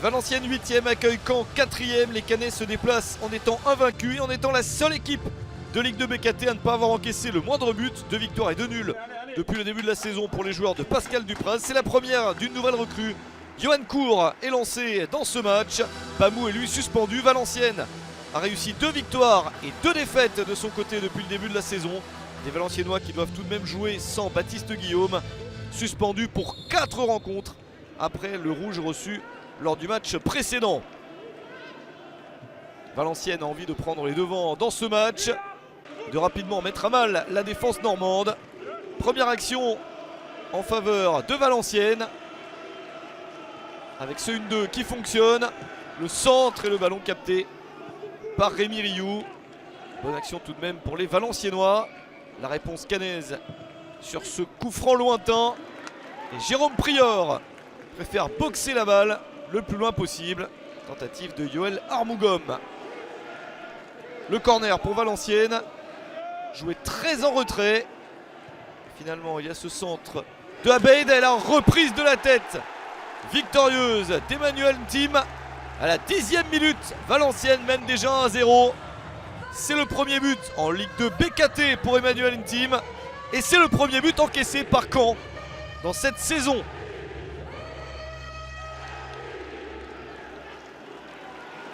Valenciennes 8e accueille Caen 4e. Les Canets se déplacent en étant invaincus et en étant la seule équipe de Ligue 2 BKT à ne pas avoir encaissé le moindre but. 2 victoires et 2 nuls depuis le début de la saison pour les joueurs de Pascal Dupraz. C'est la première d'une nouvelle recrue. Johan Cour est lancé dans ce match. Pamou est lui suspendu. Valenciennes a réussi 2 victoires et 2 défaites de son côté depuis le début de la saison. Des Valenciennois qui doivent tout de même jouer sans Baptiste Guillaume, suspendu pour 4 rencontres après le rouge reçu lors du match précédent. Valenciennes a envie de prendre les devants dans ce match, de rapidement mettre à mal la défense normande. Première action en faveur de Valenciennes, avec ce 1-2 qui fonctionne. Le centre et le ballon capté par Rémi Rioux. Bonne action tout de même pour les Valenciennois. La réponse canaise sur ce coup franc lointain. Et Jérôme Prior préfère boxer la balle le plus loin possible. Tentative de Yoel Armougom. Le corner pour Valenciennes. Joué très en retrait. Finalement, il y a ce centre de Abeid et la reprise de la tête victorieuse d'Emmanuel Ntim. À la 10e minute, Valenciennes mène déjà 1-0. C'est le premier but en Ligue 2 BKT pour Emmanuel Ntim. Et c'est le premier but encaissé par Caen dans cette saison.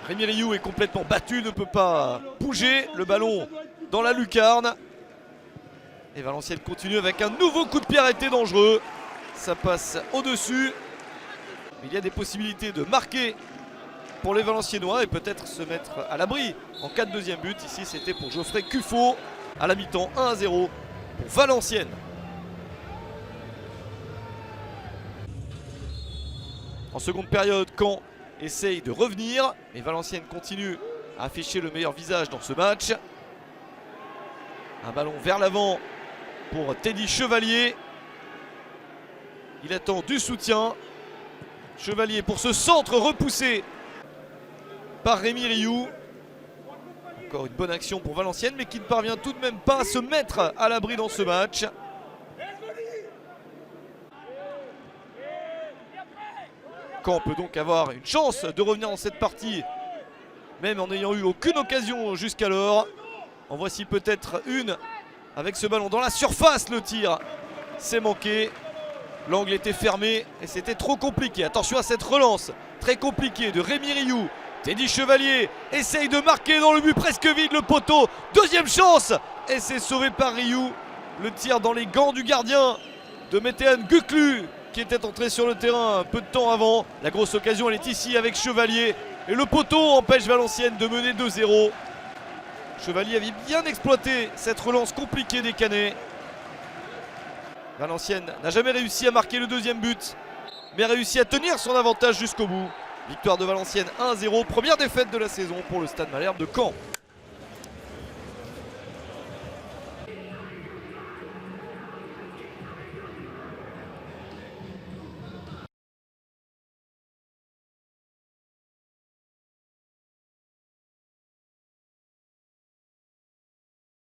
Rémi Rioux est complètement battu, ne peut pas bouger. Le ballon dans la lucarne. Et Valenciennes continue avec un nouveau coup de pied arrêté dangereux. Ça passe au-dessus. Il y a des possibilités de marquer pour les Valenciennois et peut-être se mettre à l'abri en cas de deuxième but. Ici c'était pour Geoffrey Cuffo à la mi-temps, 1-0 pour Valenciennes. En seconde période, Caen essaye de revenir, mais Valenciennes continue à afficher le meilleur visage dans ce match. Un ballon vers l'avant pour Teddy Chevalier. Il attend du soutien. Chevalier pour ce centre repoussé par Rémi Rioux. Encore une bonne action pour Valenciennes, mais qui ne parvient tout de même pas à se mettre à l'abri dans ce match. Caen peut donc avoir une chance de revenir dans cette partie, même en n'ayant eu aucune occasion jusqu'alors. En voici peut-être une avec ce ballon dans la surface. Le tir c'est manqué. L'angle était fermé et c'était trop compliqué. Attention à cette relance très compliquée de Rémi Rioux. Teddy Chevalier essaye de marquer dans le but presque vide, le poteau. Deuxième chance et c'est sauvé par Rioux. Le tir dans les gants du gardien de Météhan Guklu qui était entré sur le terrain un peu de temps avant. La grosse occasion elle est ici avec Chevalier. Et le poteau empêche Valenciennes de mener 2-0. Chevalier avait bien exploité cette relance compliquée des Canets. Valenciennes n'a jamais réussi à marquer le deuxième but, mais a réussi à tenir son avantage jusqu'au bout. Victoire de Valenciennes 1-0, première défaite de la saison pour le Stade Malherbe de Caen.